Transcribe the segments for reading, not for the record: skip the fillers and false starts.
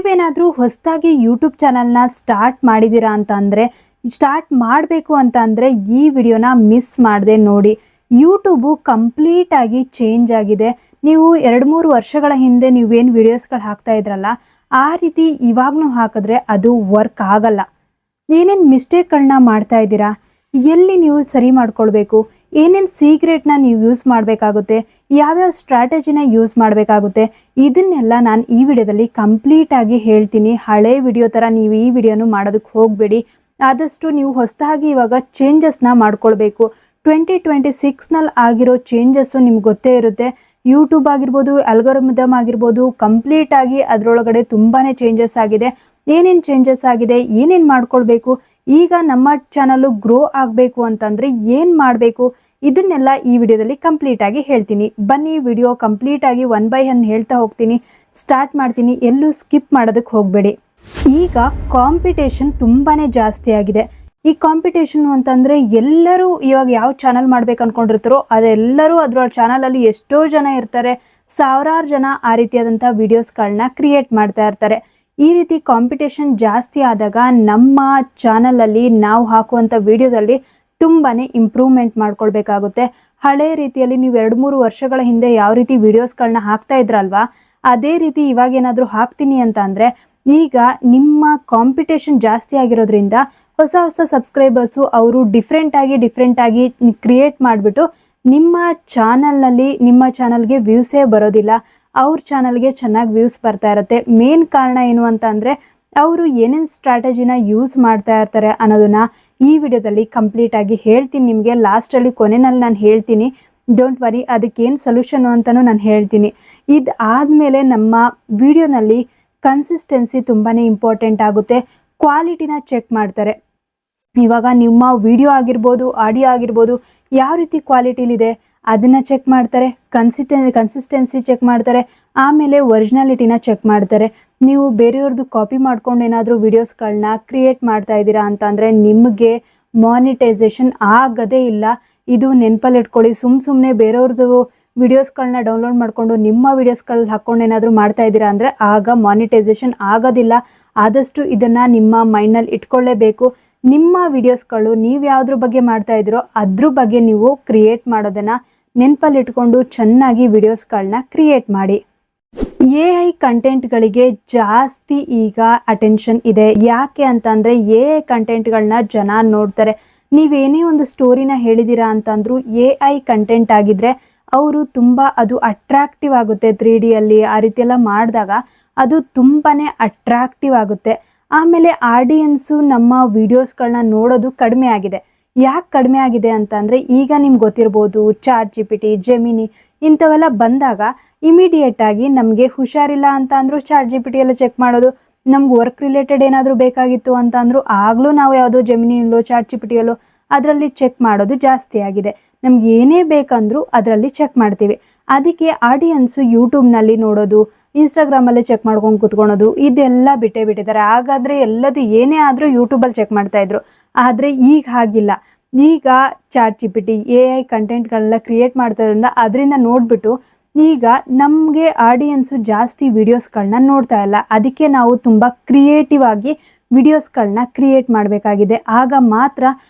ನೀವೇನಾದರೂ ಹೊಸದಾಗಿ ಯೂಟ್ಯೂಬ್ ಚಾನಲ್ನ ಸ್ಟಾರ್ಟ್ ಮಾಡಿದ್ದೀರಾ ಅಂತ ಅಂದರೆ, ಸ್ಟಾರ್ಟ್ ಮಾಡಬೇಕು ಅಂತ ಅಂದರೆ ಈ ವಿಡಿಯೋನ ಮಿಸ್ ಮಾಡದೆ ನೋಡಿ. ಯೂಟ್ಯೂಬು ಕಂಪ್ಲೀಟಾಗಿ ಚೇಂಜ್ ಆಗಿದೆ. ನೀವು 2-3 ವರ್ಷಗಳ ಹಿಂದೆ ನೀವೇನು ವಿಡಿಯೋಸ್ಗಳು ಹಾಕ್ತಾ ಇದ್ರಲ್ಲ, ಆ ರೀತಿ ಇವಾಗಲೂ ಹಾಕಿದ್ರೆ ಅದು ವರ್ಕ್ ಆಗಲ್ಲ. ಏನೇನು ಮಿಸ್ಟೇಕ್ಗಳನ್ನ ಮಾಡ್ತಾ ಇದ್ದೀರಾ, ಎಲ್ಲಿ ನೀವು ಸರಿ ಮಾಡ್ಕೊಳ್ಬೇಕು, ಏನೇನು ಸೀಕ್ರೆಟ್ನ ನೀವು ಯೂಸ್ ಮಾಡಬೇಕಾಗುತ್ತೆ, ಯಾವ್ಯಾವ ಸ್ಟ್ರಾಟಜಿನ ಯೂಸ್ ಮಾಡಬೇಕಾಗುತ್ತೆ, ಇದನ್ನೆಲ್ಲ ನಾನು ಈ ವಿಡಿಯೋದಲ್ಲಿ ಕಂಪ್ಲೀಟಾಗಿ ಹೇಳ್ತೀನಿ. ಹಳೆ ವಿಡಿಯೋ ಥರ ನೀವು ಈ ವಿಡಿಯೋನು ಮಾಡೋದಕ್ಕೆ ಹೋಗಬೇಡಿ. ಆದಷ್ಟು ನೀವು ಹೊಸದಾಗಿ ಇವಾಗ ಚೇಂಜಸ್ನ ಮಾಡ್ಕೊಳ್ಬೇಕು. 2026ನಲ್ಲಿ ಆಗಿರೋ ಚೇಂಜಸ್ಸು ನಿಮ್ಗೆ ಗೊತ್ತೇ ಇರುತ್ತೆ. ಯೂಟ್ಯೂಬ್ ಆಗಿರ್ಬೋದು, ಅಲ್ಗಾರಿದಮ್ ಆಗಿರ್ಬೋದು, ಕಂಪ್ಲೀಟಾಗಿ ಅದರೊಳಗಡೆ ತುಂಬಾ ಚೇಂಜಸ್ ಆಗಿದೆ. ಏನೇನು ಚೇಂಜಸ್ ಆಗಿದೆ, ಏನೇನು ಮಾಡ್ಕೊಳ್ಬೇಕು, ಈಗ ನಮ್ಮ ಚಾನಲ್ಲು ಗ್ರೋ ಆಗಬೇಕು ಅಂತಂದರೆ ಏನು ಮಾಡಬೇಕು, ಇದನ್ನೆಲ್ಲ ಈ ವಿಡಿಯೋದಲ್ಲಿ ಕಂಪ್ಲೀಟಾಗಿ ಹೇಳ್ತೀನಿ. ಬನ್ನಿ ವಿಡಿಯೋ ಕಂಪ್ಲೀಟಾಗಿ 1 by 1 ಹೇಳ್ತಾ ಹೋಗ್ತೀನಿ. ಸ್ಟಾರ್ಟ್ ಮಾಡ್ತೀನಿ, ಎಲ್ಲೂ ಸ್ಕಿಪ್ ಮಾಡೋದಕ್ಕೆ ಹೋಗಬೇಡಿ. ಈಗ ಕಾಂಪಿಟೇಷನ್ ತುಂಬಾ ಜಾಸ್ತಿ ಆಗಿದೆ. ಈ ಕಾಂಪಿಟೇಷನ್ ಅಂತಂದರೆ ಎಲ್ಲರೂ ಇವಾಗ ಯಾವ ಚಾನಲ್ ಮಾಡ್ಬೇಕು ಅಂದ್ಕೊಂಡಿರ್ತಾರೋ ಅದೆಲ್ಲರೂ ಅದರ ಚಾನಲಲ್ಲಿ ಎಷ್ಟೋ ಜನ ಇರ್ತಾರೆ, ಸಾವಿರಾರು ಜನ ಆ ರೀತಿಯಾದಂಥ ವಿಡಿಯೋಸ್ಗಳನ್ನ ಕ್ರಿಯೇಟ್ ಮಾಡ್ತಾ ಇರ್ತಾರೆ. ಈ ರೀತಿ ಕಾಂಪಿಟೇಷನ್ ಜಾಸ್ತಿ ಆದಾಗ ನಮ್ಮ ಚಾನಲಲ್ಲಿ ನಾವು ಹಾಕುವಂಥ ವಿಡಿಯೋದಲ್ಲಿ ತುಂಬಾ ಇಂಪ್ರೂವ್ಮೆಂಟ್ ಮಾಡ್ಕೊಳ್ಬೇಕಾಗುತ್ತೆ. ಹಳೆ ರೀತಿಯಲ್ಲಿ ನೀವು 2-3 ವರ್ಷಗಳ ಹಿಂದೆ ಯಾವ ರೀತಿ ವಿಡಿಯೋಸ್ಗಳನ್ನ ಹಾಕ್ತಾ ಇದ್ರಲ್ವಾ, ಅದೇ ರೀತಿ ಇವಾಗೇನಾದರೂ ಹಾಕ್ತೀನಿ ಅಂತ ಅಂದರೆ, ಈಗ ನಿಮ್ಮ ಕಾಂಪಿಟೇಷನ್ ಜಾಸ್ತಿ ಆಗಿರೋದ್ರಿಂದ ಹೊಸ ಸಬ್ಸ್ಕ್ರೈಬರ್ಸು ಅವರು ಡಿಫ್ರೆಂಟಾಗಿ ಕ್ರಿಯೇಟ್ ಮಾಡಿಬಿಟ್ಟು ನಿಮ್ಮ ಚಾನಲ್ನಲ್ಲಿ ನಿಮ್ಮ ಚಾನಲ್ಗೆ ವ್ಯೂಸೇ ಬರೋದಿಲ್ಲ, ಅವ್ರ ಚಾನಲ್ಗೆ ಚೆನ್ನಾಗಿ ವ್ಯೂಸ್ ಬರ್ತಾ ಇರುತ್ತೆ. ಮೇನ್ ಕಾರಣ ಏನು ಅಂತ ಅಂದರೆ, ಅವರು ಏನೇನು ಸ್ಟ್ರಾಟಜಿನ ಯೂಸ್ ಮಾಡ್ತಾ ಇರ್ತಾರೆ ಅನ್ನೋದನ್ನ ಈ ವಿಡಿಯೋದಲ್ಲಿ ಕಂಪ್ಲೀಟಾಗಿ ಹೇಳ್ತೀನಿ. ನಿಮಗೆ ಲಾಸ್ಟಲ್ಲಿ ಕೊನೆಯಲ್ಲಿ ನಾನು ಹೇಳ್ತೀನಿ, ಡೋಂಟ್ ವರಿ, ಅದಕ್ಕೇನು ಸೊಲ್ಯೂಷನು ಅಂತಲೂ ನಾನು ಹೇಳ್ತೀನಿ. ಇದು ಆದಮೇಲೆ ನಮ್ಮ ವಿಡಿಯೋನಲ್ಲಿ ಕನ್ಸಿಸ್ಟೆನ್ಸಿ ತುಂಬಾ ಇಂಪಾರ್ಟೆಂಟ್ ಆಗುತ್ತೆ. ಕ್ವಾಲಿಟಿನ ಚೆಕ್ ಮಾಡ್ತಾರೆ. ಇವಾಗ ನಿಮ್ಮ ವಿಡಿಯೋ ಆಗಿರ್ಬೋದು, ಆಡಿಯೋ ಆಗಿರ್ಬೋದು, ಯಾವ ರೀತಿ ಕ್ವಾಲಿಟಿಲಿದೆ ಅದನ್ನು ಚೆಕ್ ಮಾಡ್ತಾರೆ. ಕನ್ಸಿಸ್ಟೆನ್ಸಿ ಚೆಕ್ ಮಾಡ್ತಾರೆ. ಆಮೇಲೆ ಒರಿಜಿನಾಲಿಟಿನ ಚೆಕ್ ಮಾಡ್ತಾರೆ. ನೀವು ಬೇರೆಯವ್ರದ್ದು ಕಾಪಿ ಮಾಡ್ಕೊಂಡು ಏನಾದರೂ ವಿಡಿಯೋಸ್ಗಳನ್ನ ಕ್ರಿಯೇಟ್ ಮಾಡ್ತಾ ಇದ್ದೀರಾ ಅಂತಂದರೆ ನಿಮಗೆ ಮಾನಿಟೈಸೇಷನ್ ಆಗೋದೇ ಇಲ್ಲ. ಇದು ನೆನಪಲ್ಲಿ ಇಟ್ಕೊಳ್ಳಿ. ಸುಮ್ಮನೆ ಬೇರೆಯವ್ರದ್ದು ವಿಡಿಯೋಸ್ಗಳನ್ನ ಡೌನ್ಲೋಡ್ ಮಾಡಿಕೊಂಡು ನಿಮ್ಮ ವಿಡಿಯೋಸ್ಗಳನ್ನ ಹಾಕ್ಕೊಂಡು ಏನಾದರೂ ಮಾಡ್ತಾ ಇದ್ದೀರಾ ಅಂದರೆ ಆಗ ಮಾನಿಟೈಸೇಷನ್ ಆಗೋದಿಲ್ಲ. ಆದಷ್ಟು ಇದನ್ನು ನಿಮ್ಮ ಮೈಂಡ್ನಲ್ಲಿ ಇಟ್ಕೊಳ್ಳೇಬೇಕು. ನಿಮ್ಮ ವಿಡಿಯೋಸ್ಗಳು ನೀವು ಯಾವುದ್ರ ಬಗ್ಗೆ ಮಾಡ್ತಾ ಇದ್ದೀರೋ ಅದ್ರ ಬಗ್ಗೆ ನೀವು ಕ್ರಿಯೇಟ್ ಮಾಡೋದನ್ನು ನೆನಪಲ್ಲಿ ಇಟ್ಕೊಂಡು ಚೆನ್ನಾಗಿ ವಿಡಿಯೋಸ್ಗಳನ್ನ ಕ್ರಿಯೇಟ್ ಮಾಡಿ. AI ಕಂಟೆಂಟ್ಗಳಿಗೆ ಜಾಸ್ತಿ ಈಗ ಅಟೆನ್ಷನ್ ಇದೆ. ಯಾಕೆ ಅಂತಂದರೆ AI ಕಂಟೆಂಟ್ಗಳನ್ನ ಜನ ನೋಡ್ತಾರೆ. ನೀವೇನೇ ಒಂದು ಸ್ಟೋರಿನ ಹೇಳಿದ್ದೀರಾ ಅಂತಂದರೂ AI ಕಂಟೆಂಟ್ ಆಗಿದ್ದರೆ ಅವರು ತುಂಬ ಅದು ಅಟ್ರಾಕ್ಟಿವ್ ಆಗುತ್ತೆ. 3Dಯಲ್ಲಿ ಆ ರೀತಿಯೆಲ್ಲ ಮಾಡಿದಾಗ ಅದು ತುಂಬಾ ಅಟ್ರಾಕ್ಟಿವ್ ಆಗುತ್ತೆ. ಆಮೇಲೆ ಆಡಿಯನ್ಸು ನಮ್ಮ ವಿಡಿಯೋಸ್ಗಳನ್ನ ನೋಡೋದು ಕಡಿಮೆ ಆಗಿದೆ. ಯಾಕೆ ಕಡಿಮೆ ಆಗಿದೆ ಅಂತಂದರೆ, ಈಗ ನಿಮ್ಗೆ ಗೊತ್ತಿರ್ಬೋದು, ChatGPT, ಜೆಮಿನಿ ಇಂಥವೆಲ್ಲ ಬಂದಾಗ ಇಮಿಡಿಯೇಟಾಗಿ ನಮಗೆ ಹುಷಾರಿಲ್ಲ ಅಂತ ಅಂದರೂ ChatGPT ಎಲ್ಲ ಚೆಕ್ ಮಾಡೋದು. ನಮ್ಗೆ ವರ್ಕ್ ರಿಲೇಟೆಡ್ ಏನಾದರೂ ಬೇಕಾಗಿತ್ತು ಅಂತ ಅಂದರೂ ಆಗಲೂ ನಾವು ಯಾವುದೋ ಜೆಮಿನಿಯಲ್ಲೋ ChatGPTಯಲ್ಲೋ ಅದರಲ್ಲಿ ಚೆಕ್ ಮಾಡೋದು ಜಾಸ್ತಿ ಆಗಿದೆ. ನಮ್ಗೆ ಏನೇ ಬೇಕಂದರೂ ಅದರಲ್ಲಿ ಚೆಕ್ ಮಾಡ್ತೀವಿ. ಅದಕ್ಕೆ ಆಡಿಯನ್ಸು ಯೂಟ್ಯೂಬ್ನಲ್ಲಿ ನೋಡೋದು, ಇನ್ಸ್ಟಾಗ್ರಾಮಲ್ಲೇ ಚೆಕ್ ಮಾಡ್ಕೊಂಡು ಕೂತ್ಕೊಳೋದು ಇದೆಲ್ಲ ಬಿಟ್ಟಿದ್ದಾರೆ. ಹಾಗಾದರೆ ಎಲ್ಲದು ಏನೇ ಆದರೂ ಯೂಟ್ಯೂಬಲ್ಲಿ ಚೆಕ್ ಮಾಡ್ತಾಯಿದ್ರು. ಆದರೆ ಈಗ ಹಾಗಿಲ್ಲ. ಈಗ ChatGPT AI ಕಂಟೆಂಟ್ಗಳನ್ನ ಕ್ರಿಯೇಟ್ ಮಾಡ್ತಾಯಿದ್ರಿಂದ ಅದರಿಂದ ನೋಡಿಬಿಟ್ಟು ಈಗ ನಮಗೆ ಆಡಿಯನ್ಸು ಜಾಸ್ತಿ ವಿಡಿಯೋಸ್ಗಳನ್ನ ನೋಡ್ತಾ ಇಲ್ಲ. ಅದಕ್ಕೆ ನಾವು ತುಂಬ ಕ್ರಿಯೇಟಿವ್ ಆಗಿ ವಿಡಿಯೋಸ್ಗಳನ್ನ ಕ್ರಿಯೇಟ್ ಮಾಡಬೇಕಾಗಿದೆ. ಆಗ ಮಾತ್ರ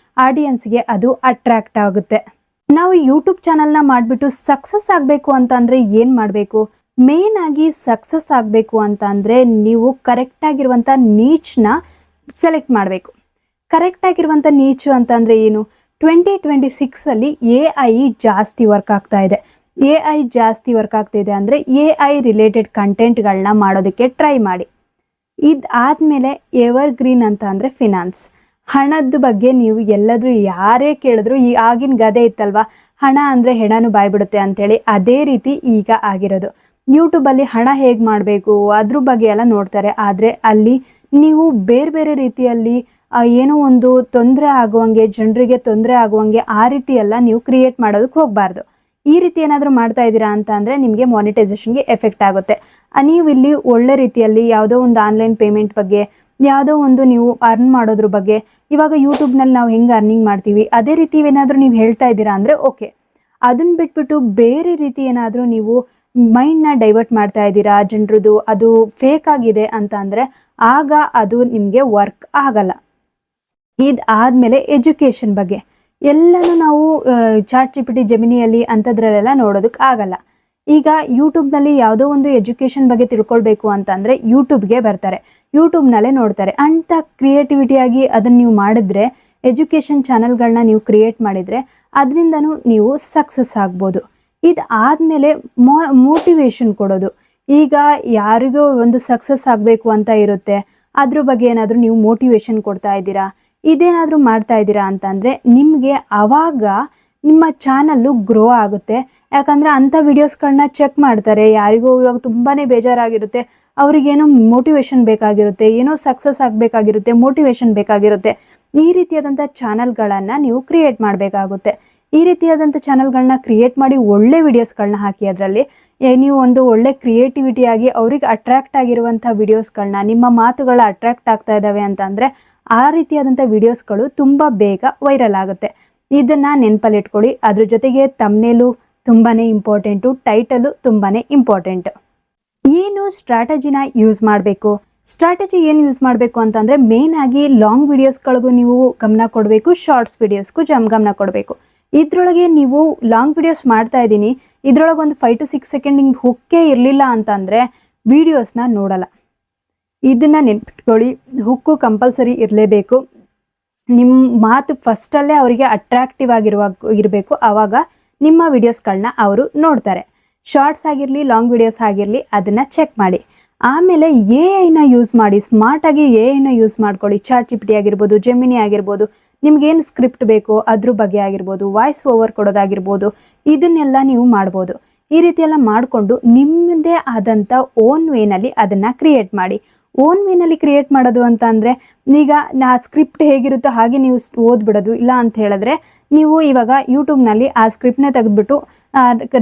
ಆಡಿಯನ್ಸ್ಗೆ ಅದು ಅಟ್ರಾಕ್ಟ್ ಆಗುತ್ತೆ. ನಾವು ಯೂಟ್ಯೂಬ್ ಚಾನಲ್ನ ಮಾಡಿಬಿಟ್ಟು ಸಕ್ಸಸ್ ಆಗಬೇಕು ಅಂತಂದರೆ ಏನು ಮಾಡಬೇಕು? ಮೇನ್ ಆಗಿ ಸಕ್ಸಸ್ ಆಗಬೇಕು ಅಂತ ಅಂದರೆ ನೀವು ಕರೆಕ್ಟಾಗಿರುವಂಥ ನೀಚ್ನ ಸೆಲೆಕ್ಟ್ ಮಾಡಬೇಕು. ಕರೆಕ್ಟಾಗಿರುವಂಥ ನೀಚು ಅಂತಂದರೆ ಏನು? 2026ಅಲ್ಲಿ AI ಜಾಸ್ತಿ ವರ್ಕ್ ಆಗ್ತಾ ಇದೆ. AI ಜಾಸ್ತಿ ವರ್ಕ್ ಆಗ್ತಾಯಿದೆ ಅಂದರೆ AI ರಿಲೇಟೆಡ್ ಕಂಟೆಂಟ್ಗಳನ್ನ ಮಾಡೋದಕ್ಕೆ ಟ್ರೈ ಮಾಡಿ. ಇದಾದಮೇಲೆ ಎವರ್ಗ್ರೀನ್ ಅಂತ ಅಂದರೆ ಫಿನಾನ್ಸ್. ಹಣದ ಬಗ್ಗೆ ನೀವು ಎಲ್ಲಾದರೂ ಯಾರೇ ಕೇಳಿದ್ರು, ಈ ಆಗಿನ ಗಾದೆ ಇತ್ತಲ್ವ, ಹಣ ಅಂದರೆ ಹೆಣನು ಬಾಯ್ಬಿಡುತ್ತೆ ಅಂಥೇಳಿ, ಅದೇ ರೀತಿ ಈಗ ಆಗಿರೋದು. ಯೂಟ್ಯೂಬಲ್ಲಿ ಹಣ ಹೇಗೆ ಮಾಡಬೇಕು ಅದ್ರ ಬಗ್ಗೆ ಎಲ್ಲ ನೋಡ್ತಾರೆ. ಆದರೆ ಅಲ್ಲಿ ನೀವು ಬೇರೆ ರೀತಿಯಲ್ಲಿ ಏನೋ ಒಂದು ತೊಂದರೆ ಆಗುವಂಗೆ, ಜನರಿಗೆ ತೊಂದರೆ ಆಗುವಂಗೆ ಆ ರೀತಿ ಎಲ್ಲ ನೀವು ಕ್ರಿಯೇಟ್ ಮಾಡೋದಕ್ಕೆ ಹೋಗಬಾರ್ದು. ಈ ರೀತಿ ಏನಾದರೂ ಮಾಡ್ತಾ ಇದ್ದೀರಾ ಅಂತ ಅಂದರೆ ನಿಮಗೆ ಮಾನಿಟೈಸೇಷನ್ಗೆ ಎಫೆಕ್ಟ್ ಆಗುತ್ತೆ. ನೀವು ಇಲ್ಲಿ ಒಳ್ಳೆ ರೀತಿಯಲ್ಲಿ ಯಾವುದೋ ಒಂದು ಆನ್ಲೈನ್ ಪೇಮೆಂಟ್ ಬಗ್ಗೆ, ಯಾವುದೋ ಒಂದು ನೀವು ಅರ್ನ್ ಮಾಡೋದ್ರ ಬಗ್ಗೆ, ಇವಾಗ ಯೂಟ್ಯೂಬ್ನಲ್ಲಿ ನಾವು ಹೆಂಗೆ ಅರ್ನಿಂಗ್ ಮಾಡ್ತೀವಿ ಅದೇ ರೀತಿ ಏನಾದರೂ ನೀವು ಹೇಳ್ತಾ ಇದ್ದೀರಾ ಅಂದರೆ ಓಕೆ. ಅದನ್ನು ಬಿಟ್ಬಿಟ್ಟು ಬೇರೆ ರೀತಿ ಏನಾದರೂ ನೀವು ಮೈಂಡ್ನ ಡೈವರ್ಟ್ ಮಾಡ್ತಾ ಇದ್ದೀರಾ ಜನರದು, ಅದು ಫೇಕ್ ಆಗಿದೆ ಅಂತ ಅಂದರೆ ಆಗ ಅದು ನಿಮಗೆ ವರ್ಕ್ ಆಗಲ್ಲ. ಇದಾದಮೇಲೆ ಎಜುಕೇಷನ್ ಬಗ್ಗೆ ಎಲ್ಲನೂ ನಾವು ಚಾಟ್ GPT ಜೆಮಿನಿಯಲ್ಲಿ ಅಂಥದ್ರಲ್ಲೆಲ್ಲ ನೋಡೋದಕ್ಕೆ ಆಗಲ್ಲ. ಈಗ ಯೂಟ್ಯೂಬ್ನಲ್ಲಿ ಯಾವುದೋ ಒಂದು ಎಜುಕೇಷನ್ ಬಗ್ಗೆ ತಿಳ್ಕೊಳ್ಬೇಕು ಅಂತಂದರೆ ಯೂಟ್ಯೂಬ್ಗೆ ಬರ್ತಾರೆ, ಯೂಟ್ಯೂಬ್ನಲ್ಲೇ ನೋಡ್ತಾರೆ. ಅಂಥ ಕ್ರಿಯೇಟಿವಿಟಿಯಾಗಿ ಅದನ್ನು ನೀವು ಮಾಡಿದ್ರೆ, ಎಜುಕೇಷನ್ ಚಾನಲ್ಗಳನ್ನ ನೀವು ಕ್ರಿಯೇಟ್ ಮಾಡಿದರೆ ಅದರಿಂದನೂ ನೀವು ಸಕ್ಸಸ್ ಆಗ್ಬೋದು. ಇದಾದಮೇಲೆ ಮೋಟಿವೇಶನ್ ಕೊಡೋದು. ಈಗ ಯಾರಿಗೋ ಒಂದು ಸಕ್ಸಸ್ ಆಗಬೇಕು ಅಂತ ಇರುತ್ತೆ, ಅದ್ರ ಬಗ್ಗೆ ಏನಾದರೂ ನೀವು ಮೋಟಿವೇಶನ್ ಕೊಡ್ತಾ ಇದ್ದೀರಾ, ಇದೇನಾದರೂ ಮಾಡ್ತಾ ಇದ್ದೀರಾ ಅಂತಂದರೆ ನಿಮಗೆ ಆವಾಗ ನಿಮ್ಮ ಚಾನಲ್ಲು ಗ್ರೋ ಆಗುತ್ತೆ. ಯಾಕಂದರೆ ಅಂಥ ವಿಡಿಯೋಸ್ಗಳನ್ನ ಚೆಕ್ ಮಾಡ್ತಾರೆ. ಯಾರಿಗೂ ಇವಾಗ ತುಂಬಾ ಬೇಜಾರಾಗಿರುತ್ತೆ, ಅವರಿಗೇನೋ ಮೋಟಿವೇಶನ್ ಬೇಕಾಗಿರುತ್ತೆ, ಏನೋ ಸಕ್ಸಸ್ ಆಗಬೇಕಾಗಿರುತ್ತೆ, ಮೋಟಿವೇಶನ್ ಬೇಕಾಗಿರುತ್ತೆ. ಈ ರೀತಿಯಾದಂಥ ಚಾನಲ್ಗಳನ್ನು ನೀವು ಕ್ರಿಯೇಟ್ ಮಾಡಬೇಕಾಗುತ್ತೆ. ಈ ರೀತಿಯಾದಂಥ ಚಾನಲ್ಗಳನ್ನ ಕ್ರಿಯೇಟ್ ಮಾಡಿ ಒಳ್ಳೆ ವಿಡಿಯೋಸ್ಗಳನ್ನ ಹಾಕಿ, ಅದರಲ್ಲಿ ನೀವು ಒಂದು ಒಳ್ಳೆ ಕ್ರಿಯೇಟಿವಿಟಿಯಾಗಿ ಅವ್ರಿಗೆ ಅಟ್ರ್ಯಾಕ್ಟ್ ಆಗಿರುವಂಥ ವಿಡಿಯೋಸ್ಗಳನ್ನ, ನಿಮ್ಮ ಮಾತುಗಳ ಅಟ್ರ್ಯಾಕ್ಟ್ ಆಗ್ತಾ ಇದ್ದಾವೆ ಅಂತಂದರೆ ಆ ರೀತಿಯಾದಂಥ ವಿಡಿಯೋಸ್ಗಳು ತುಂಬ ಬೇಗ ವೈರಲ್ ಆಗುತ್ತೆ. ಇದನ್ನು ನೆನಪಲ್ಲಿಟ್ಕೊಳ್ಳಿ. ಅದ್ರ ಜೊತೆಗೆ ತಮ್ನೇಲು ತುಂಬಾ ಇಂಪಾರ್ಟೆಂಟು, ಟೈಟಲು ತುಂಬಾ ಇಂಪಾರ್ಟೆಂಟ್. ಏನು ಸ್ಟ್ರಾಟಜಿನ ಯೂಸ್ ಮಾಡಬೇಕು? ಸ್ಟ್ರಾಟಜಿ ಏನು ಯೂಸ್ ಮಾಡಬೇಕು ಅಂತಂದರೆ ಮೇಯ್ನಾಗಿ ಲಾಂಗ್ ವಿಡಿಯೋಸ್ಗಳಿಗೂ ನೀವು ಗಮನ ಕೊಡಬೇಕು, ಶಾರ್ಟ್ಸ್ ವಿಡಿಯೋಸ್ಗೂ ಗಮನ ಕೊಡಬೇಕು. ಇದರೊಳಗೆ ನೀವು ಲಾಂಗ್ ವಿಡಿಯೋಸ್ ಮಾಡ್ತಾ ಇದ್ದೀನಿ, ಇದರೊಳಗೆ ಒಂದು 5 to 6 ಸೆಕೆಂಡ್ ನಿಮ್ಗೆ ಹುಕ್ಕೇ ಇರಲಿಲ್ಲ ಅಂತಂದರೆ ವಿಡಿಯೋಸ್ನ ನೋಡಲ್ಲ. ಇದನ್ನು ನೆನ್ಪಿಟ್ಕೊಳ್ಳಿ, ಹುಕ್ಕು ಕಂಪಲ್ಸರಿ ಇರಲೇಬೇಕು. ನಿಮ್ಮ ಮಾತು ಫಸ್ಟಲ್ಲೇ ಅವರಿಗೆ ಅಟ್ರಾಕ್ಟಿವ್ ಇರಬೇಕು, ಆವಾಗ ನಿಮ್ಮ ವಿಡಿಯೋಸ್ಗಳನ್ನ ಅವರು ನೋಡ್ತಾರೆ. ಶಾರ್ಟ್ಸ್ ಆಗಿರಲಿ, ಲಾಂಗ್ ವಿಡಿಯೋಸ್ ಆಗಿರಲಿ, ಅದನ್ನು ಚೆಕ್ ಮಾಡಿ. ಆಮೇಲೆ AI ಯೂಸ್ ಮಾಡಿ, ಸ್ಮಾರ್ಟಾಗಿ AI ಯೂಸ್ ಮಾಡ್ಕೊಳ್ಳಿ. ಚಾಟ್ GPT ಆಗಿರ್ಬೋದು, ಜೆಮಿನಿ ಆಗಿರ್ಬೋದು, ನಿಮ್ಗೇನು ಸ್ಕ್ರಿಪ್ಟ್ ಬೇಕೋ ಅದ್ರ ಬಗ್ಗೆ ಆಗಿರ್ಬೋದು, ವಾಯ್ಸ್ ಓವರ್ ಕೊಡೋದಾಗಿರ್ಬೋದು, ಇದನ್ನೆಲ್ಲ ನೀವು ಮಾಡ್ಬೋದು. ಈ ರೀತಿಯೆಲ್ಲ ಮಾಡಿಕೊಂಡು ನಿಮ್ಮದೇ ಆದಂಥ ಓನ್ ವೇನಲ್ಲಿ ಅದನ್ನು ಕ್ರಿಯೇಟ್ ಮಾಡಿ. ಓನ್ ವೇನಲ್ಲಿ ಕ್ರಿಯೇಟ್ ಮಾಡೋದು ಅಂತ ಅಂದರೆ ಈಗ ಆ ಸ್ಕ್ರಿಪ್ಟ್ ಹೇಗಿರುತ್ತೋ ಹಾಗೆ ನೀವು ಓದ್ಬಿಡೋದು. ಇಲ್ಲ ಅಂತ ಹೇಳಿದ್ರೆ ನೀವು ಇವಾಗ ಯೂಟ್ಯೂಬ್ನಲ್ಲಿ ಆ ಸ್ಕ್ರಿಪ್ಟ್ನ ತೆಗೆದುಬಿಟ್ಟು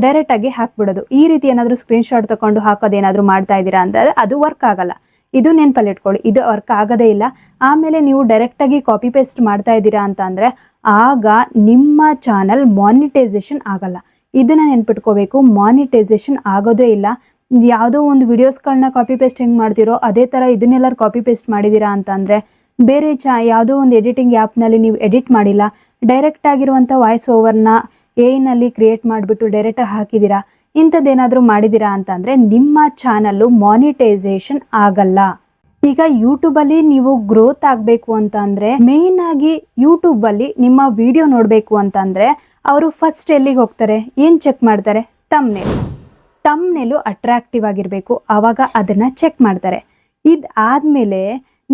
ಡೈರೆಕ್ಟಾಗಿ ಹಾಕ್ಬಿಡೋದು. ಈ ರೀತಿ ಏನಾದರೂ ಸ್ಕ್ರೀನ್ಶಾಟ್ ತೊಗೊಂಡು ಹಾಕೋದೇನಾದರೂ ಮಾಡ್ತಾ ಇದ್ದೀರಾ ಅಂತಂದರೆ ಅದು ವರ್ಕ್ ಆಗಲ್ಲ. ಇದು ನೆನಪಲ್ಲಿಟ್ಕೊಳ್ಳಿ, ಇದು ವರ್ಕ್ ಆಗೋದೇ ಇಲ್ಲ. ಆಮೇಲೆ ನೀವು ಡೈರೆಕ್ಟಾಗಿ ಕಾಪಿ ಪೇಸ್ಟ್ ಮಾಡ್ತಾ ಇದ್ದೀರಾ ಅಂತ ಅಂದರೆ ಆಗ ನಿಮ್ಮ ಚಾನಲ್ ಮಾನಿಟೈಸೇಷನ್ ಆಗಲ್ಲ. ಇದನ್ನು ನೆನ್ಪಿಟ್ಕೋಬೇಕು, ಮಾನಿಟೈಸೇಷನ್ ಆಗೋದೇ ಇಲ್ಲ. ಯಾವುದೋ ಒಂದು ವಿಡಿಯೋಸ್ಗಳನ್ನ ಕಾಪಿ ಪೇಸ್ಟ್ ಹೆಂಗೆ ಮಾಡ್ತಿರೋ ಅದೇ ಥರ ಇದನ್ನೆಲ್ಲರೂ ಕಾಪಿ ಪೇಸ್ಟ್ ಮಾಡಿದ್ದೀರಾ ಅಂತಂದರೆ ಬೇರೆ ಯಾವುದೋ ಒಂದು ಎಡಿಟಿಂಗ್ ಆ್ಯಪ್ನಲ್ಲಿ ನೀವು ಎಡಿಟ್ ಮಾಡಿಲ್ಲ, ಡೈರೆಕ್ಟ್ ಆಗಿರುವಂಥ ವಾಯ್ಸ್ ಓವರ್ನ AI ಕ್ರಿಯೇಟ್ ಮಾಡಿಬಿಟ್ಟು ಡೈರೆಕ್ಟಾಗಿ ಹಾಕಿದ್ದೀರಾ, ಇಂಥದ್ದೇನಾದರೂ ಮಾಡಿದ್ದೀರಾ ಅಂತಂದರೆ ನಿಮ್ಮ ಚಾನಲ್ಲು ಮಾನಿಟೈಸೇಷನ್ ಆಗಲ್ಲ. ಈಗ ಯೂಟ್ಯೂಬಲ್ಲಿ ನೀವು ಗ್ರೋತ್ ಆಗಬೇಕು ಅಂತ ಅಂದರೆ ಮೇಯ್ನಾಗಿ ಯೂಟ್ಯೂಬಲ್ಲಿ ನಿಮ್ಮ ವಿಡಿಯೋ ನೋಡಬೇಕು ಅಂತಂದರೆ ಅವರು ಫಸ್ಟ್ ಎಲ್ಲಿಗೆ ಹೋಗ್ತಾರೆ, ಏನು ಚೆಕ್ ಮಾಡ್ತಾರೆ? ತಮ್ನೇಲು ಅಟ್ರಾಕ್ಟಿವ್ ಆಗಿರಬೇಕು, ಆವಾಗ ಅದನ್ನು ಚೆಕ್ ಮಾಡ್ತಾರೆ. ಇದಾದಮೇಲೆ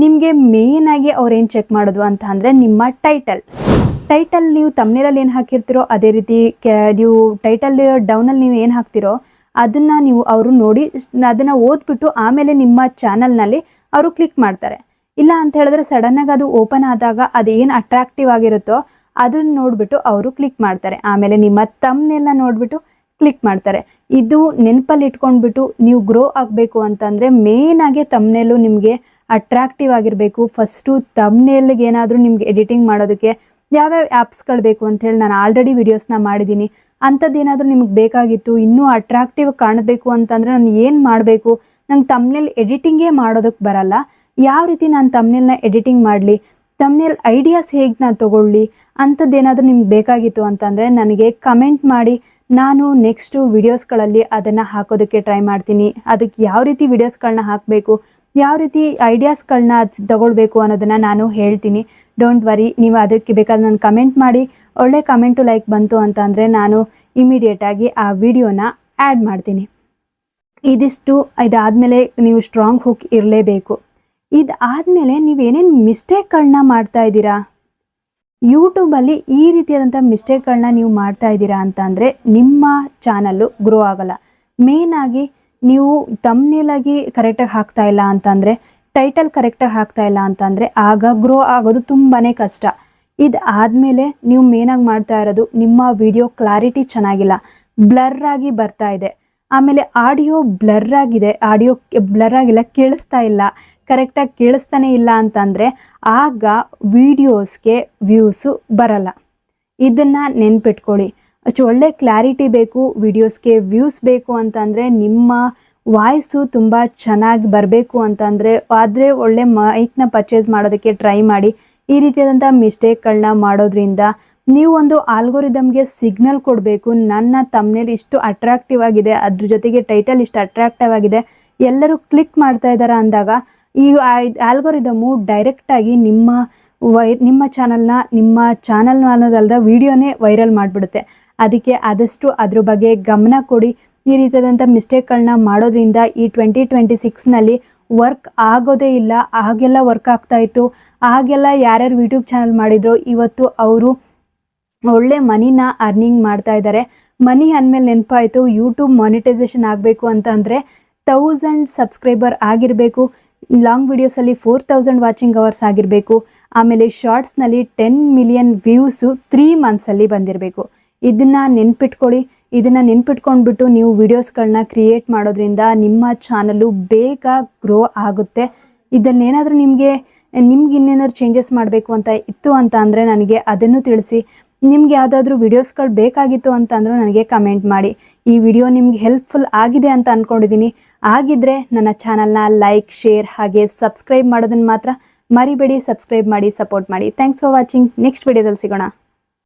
ನಿಮಗೆ ಮೇಯ್ನಾಗಿ ಅವ್ರು ಏನು ಚೆಕ್ ಮಾಡೋದು ಅಂತ ಅಂದರೆ ನಿಮ್ಮ ಟೈಟಲ್ ನೀವು ತಮ್ನೇಲಲ್ಲಿ ಏನು ಹಾಕಿರ್ತೀರೋ ಅದೇ ರೀತಿ ನೀವು ಟೈಟಲ್ ಡೌನಲ್ಲಿ ನೀವು ಏನು ಹಾಕ್ತಿರೋ ಅದನ್ನು ನೀವು ಅವರು ನೋಡಿ ಅದನ್ನು ಓದ್ಬಿಟ್ಟು ಆಮೇಲೆ ನಿಮ್ಮ ಚಾನಲ್ನಲ್ಲಿ ಅವರು ಕ್ಲಿಕ್ ಮಾಡ್ತಾರೆ. ಇಲ್ಲ ಅಂತ ಹೇಳಿದ್ರೆ ಸಡನ್ನಾಗಿ ಅದು ಓಪನ್ ಆದಾಗ ಅದು ಏನು ಅಟ್ರಾಕ್ಟಿವ್ ಆಗಿರುತ್ತೋ ಅದನ್ನು ನೋಡಿಬಿಟ್ಟು ಅವರು ಕ್ಲಿಕ್ ಮಾಡ್ತಾರೆ. ಆಮೇಲೆ ನಿಮ್ಮ ತಮ್ನೇಲ್ನ ನೋಡಿಬಿಟ್ಟು ಕ್ಲಿಕ್ ಮಾಡ್ತಾರೆ. ಇದು ನೆನಪಲ್ಲಿ ಇಟ್ಕೊಂಡ್ಬಿಟ್ಟು ನೀವು ಗ್ರೋ ಆಗಬೇಕು ಅಂತಂದರೆ ಮೇಯ್ನಾಗೆ ತಮ್ನೇಲು ನಿಮಗೆ ಅಟ್ರಾಕ್ಟಿವ್ ಆಗಿರಬೇಕು. ಫಸ್ಟು ತಮ್ನೇಲ್ಗೆ ಏನಾದರೂ ನಿಮ್ಗೆ ಎಡಿಟಿಂಗ್ ಮಾಡೋದಕ್ಕೆ ಯಾವ್ಯಾವ ಆ್ಯಪ್ಸ್ಗಳು ಬೇಕು ಅಂಥೇಳಿ ನಾನು ಆಲ್ರೆಡಿ ವಿಡಿಯೋಸ್ನ ಮಾಡಿದ್ದೀನಿ. ಅಂಥದ್ದೇನಾದರೂ ನಿಮಗೆ ಬೇಕಾಗಿತ್ತು, ಇನ್ನೂ ಅಟ್ರಾಕ್ಟಿವ್ ಕಾಣಬೇಕು ಅಂತಂದರೆ ನಾನು ಏನು ಮಾಡಬೇಕು, ನಂಗೆ ತಮ್ನೇಲ್ ಎಡಿಟಿಂಗೇ ಮಾಡೋದಕ್ಕೆ ಬರಲ್ಲ, ಯಾವ ರೀತಿ ನಾನು ತಮ್ನೇಲ್ನ ಎಡಿಟಿಂಗ್ ಮಾಡಲಿ, ತಮ್ನೇಲ್ ಐಡಿಯಾಸ್ ಹೇಗೆ ನಾನು ತೊಗೊಳ್ಳಿ, ಅಂಥದ್ದೇನಾದರೂ ನಿಮ್ಗೆ ಬೇಕಾಗಿತ್ತು ಅಂತಂದರೆ ನನಗೆ ಕಮೆಂಟ್ ಮಾಡಿ, ನಾನು ನೆಕ್ಸ್ಟು ವಿಡಿಯೋಸ್ಗಳಲ್ಲಿ ಅದನ್ನು ಹಾಕೋದಕ್ಕೆ ಟ್ರೈ ಮಾಡ್ತೀನಿ. ಅದಕ್ಕೆ ಯಾವ ರೀತಿ ವಿಡಿಯೋಸ್ಗಳನ್ನ ಹಾಕಬೇಕು, ಯಾವ ರೀತಿ ಐಡಿಯಾಸ್ಗಳನ್ನ ತಗೊಳ್ಬೇಕು ಅನ್ನೋದನ್ನು ನಾನು ಹೇಳ್ತೀನಿ. ಡೋಂಟ್ ವರಿ, ನೀವು ಅದಕ್ಕೆ ಬೇಕಾದ್ರೆ ನಾನು ಕಮೆಂಟ್ ಮಾಡಿ, ಒಳ್ಳೆ ಕಮೆಂಟು ಲೈಕ್ ಬಂತು ಅಂತ ಅಂದರೆ ನಾನು ಇಮಿಡಿಯೇಟಾಗಿ ಆ ವಿಡಿಯೋನ ಆ್ಯಡ್ ಮಾಡ್ತೀನಿ. ಇದಾದಮೇಲೆ ನೀವು ಸ್ಟ್ರಾಂಗ್ ಹುಕ್ ಇರಲೇಬೇಕು. ಇದಾದಮೇಲೆ ನೀವೇನೇನು ಮಿಸ್ಟೇಕ್ಗಳನ್ನ ಮಾಡ್ತಾ ಇದ್ದೀರಾ ಯೂಟ್ಯೂಬಲ್ಲಿ, ಈ ರೀತಿಯಾದಂಥ ಮಿಸ್ಟೇಕ್ಗಳನ್ನ ನೀವು ಮಾಡ್ತಾ ಇದ್ದೀರಾ ಅಂತ ಅಂದರೆ ನಿಮ್ಮ ಚಾನಲ್ಲು ಗ್ರೋ ಆಗಲ್ಲ. ಮೇಯ್ನಾಗಿ ನೀವು ತಮ್ನೇಲಾಗಿ ಕರೆಕ್ಟಾಗಿ ಹಾಕ್ತಾ ಇಲ್ಲ ಅಂತಂದರೆ, ಟೈಟಲ್ ಕರೆಕ್ಟಾಗಿ ಹಾಕ್ತಾ ಇಲ್ಲ ಅಂತಂದರೆ ಆಗ ಗ್ರೋ ಆಗೋದು ತುಂಬಾ ಕಷ್ಟ. ಇದಾದಮೇಲೆ ನೀವು ಮೇಯ್ನಾಗಿ ಮಾಡ್ತಾ ಇರೋದು ನಿಮ್ಮ ವಿಡಿಯೋ ಕ್ಲಾರಿಟಿ ಚೆನ್ನಾಗಿಲ್ಲ, ಬ್ಲರ್ ಆಗಿ ಬರ್ತಾ ಇದೆ. ಆಮೇಲೆ ಆಡಿಯೋ ಬ್ಲರ್ ಆಗಿದೆ, ಆಡಿಯೋ ಬ್ಲರ್ ಆಗಿಲ್ಲ, ಕೇಳಿಸ್ತಾ ಇಲ್ಲ, ಕರೆಕ್ಟಾಗಿ ಕೇಳಿಸ್ತಾನೆ ಇಲ್ಲ ಅಂತಂದರೆ ಆಗ ವಿಡಿಯೋಸ್ಗೆ ವ್ಯೂಸು ಬರಲ್ಲ. ಇದನ್ನು ನೆನ್ಪಿಟ್ಕೊಳ್ಳಿ. ಒಳ್ಳೆ ಕ್ಲಾರಿಟಿ ಬೇಕು, ವಿಡಿಯೋಸ್ಗೆ ವ್ಯೂಸ್ ಬೇಕು ಅಂತಂದರೆ, ನಿಮ್ಮ ವಾಯ್ಸು ತುಂಬ ಚೆನ್ನಾಗಿ ಬರಬೇಕು ಅಂತಂದರೆ ಆದರೆ ಒಳ್ಳೆ ಮೈಕ್ನ ಪರ್ಚೇಸ್ ಮಾಡೋದಕ್ಕೆ ಟ್ರೈ ಮಾಡಿ. ಈ ರೀತಿಯಾದಂಥ ಮಿಸ್ಟೇಕ್ಗಳನ್ನ ಮಾಡೋದ್ರಿಂದ ನೀವು ಒಂದು ಆಲ್ಗೋರಿದಮ್ಗೆ ಸಿಗ್ನಲ್ ಕೊಡಬೇಕು. ನನ್ನ ತಮ್ನೇಲ್ ಇಷ್ಟು ಅಟ್ರಾಕ್ಟಿವ್ ಆಗಿದೆ, ಅದ್ರ ಜೊತೆಗೆ ಟೈಟಲ್ ಇಷ್ಟು ಅಟ್ರಾಕ್ಟಿವ್ ಆಗಿದೆ, ಎಲ್ಲರೂ ಕ್ಲಿಕ್ ಮಾಡ್ತಾ ಇದ್ದಾರೆ ಅಂದಾಗ ಈ ಆಲ್ಗೋರಿದಮು ಡೈರೆಕ್ಟಾಗಿ ನಿಮ್ಮ ಚಾನಲ್ನ ಅನ್ನೋದಲ್ದ ವಿಡಿಯೋನೇ ವೈರಲ್ ಮಾಡಿಬಿಡುತ್ತೆ. ಅದಕ್ಕೆ ಆದಷ್ಟು ಅದ್ರ ಬಗ್ಗೆ ಗಮನ ಕೊಡಿ. ಈ ರೀತಿಯಾದಂಥ ಮಿಸ್ಟೇಕ್ಗಳನ್ನ ಮಾಡೋದ್ರಿಂದ ಈ 2026ನಲ್ಲಿ ವರ್ಕ್ ಆಗೋದೇ ಇಲ್ಲ. ಆಗೆಲ್ಲ ವರ್ಕ್ ಆಗ್ತಾಯಿತ್ತು, ಆಗೆಲ್ಲ ಯಾರ್ಯಾರು ಯೂಟ್ಯೂಬ್ ಚಾನಲ್ ಮಾಡಿದ್ರು ಇವತ್ತು ಅವರು ಒಳ್ಳೆ ಮನಿನ ಅರ್ನಿಂಗ್ ಮಾಡ್ತಾ ಇದ್ದಾರೆ. ಮನಿ ಅಂದಮೇಲೆ ನೆನಪಾಯಿತು, ಯೂಟ್ಯೂಬ್ ಮಾನಿಟೈಸೇಷನ್ ಆಗಬೇಕು ಅಂತಂದರೆ 1000 ಸಬ್ಸ್ಕ್ರೈಬರ್ ಆಗಿರಬೇಕು, ಲಾಂಗ್ ವೀಡಿಯೋಸಲ್ಲಿ 4000 ವಾಚಿಂಗ್ ಅವರ್ಸ್ ಆಗಿರಬೇಕು, ಆಮೇಲೆ ಶಾರ್ಟ್ಸ್ನಲ್ಲಿ 10 ಮಿಲಿಯನ್ ವ್ಯೂಸು 3 ಮಂತ್ಸಲ್ಲಿ ಬಂದಿರಬೇಕು. ಇದನ್ನು ನೆನ್ಪಿಟ್ಕೊಂಡ್ಬಿಟ್ಟು ನೀವು ವಿಡಿಯೋಸ್ಗಳನ್ನ ಕ್ರಿಯೇಟ್ ಮಾಡೋದ್ರಿಂದ ನಿಮ್ಮ ಚಾನಲು ಬೇಗ ಗ್ರೋ ಆಗುತ್ತೆ. ಇದನ್ನೇನಾದರೂ ನಿಮಗೆ ಇನ್ನೇನಾದ್ರು ಚೇಂಜಸ್ ಮಾಡಬೇಕು ಅಂತ ಇತ್ತು ಅಂತ ಅಂದರೆ ನನಗೆ ಅದನ್ನು ತಿಳಿಸಿ. ನಿಮ್ಗೆ ಯಾವುದಾದ್ರೂ ವಿಡಿಯೋಸ್ಗಳು ಬೇಕಾಗಿತ್ತು ಅಂತ ಅಂದರೂ ನನಗೆ ಕಮೆಂಟ್ ಮಾಡಿ. ಈ ವಿಡಿಯೋ ನಿಮ್ಗೆ ಹೆಲ್ಪ್ಫುಲ್ ಆಗಿದೆ ಅಂತ ಅಂದ್ಕೊಂಡಿದ್ದೀನಿ. ಆಗಿದ್ದರೆ ನನ್ನ ಚಾನಲ್ನ ಲೈಕ್, ಶೇರ್ ಹಾಗೆ ಸಬ್ಸ್ಕ್ರೈಬ್ ಮಾಡೋದನ್ನು ಮಾತ್ರ ಮರಿಬೇಡಿ. ಸಬ್ಸ್ಕ್ರೈಬ್ ಮಾಡಿ, ಸಪೋರ್ಟ್ ಮಾಡಿ. Thanks for watching. ನೆಕ್ಸ್ಟ್ ವಿಡಿಯೋದಲ್ಲಿ ಸಿಗೋಣ.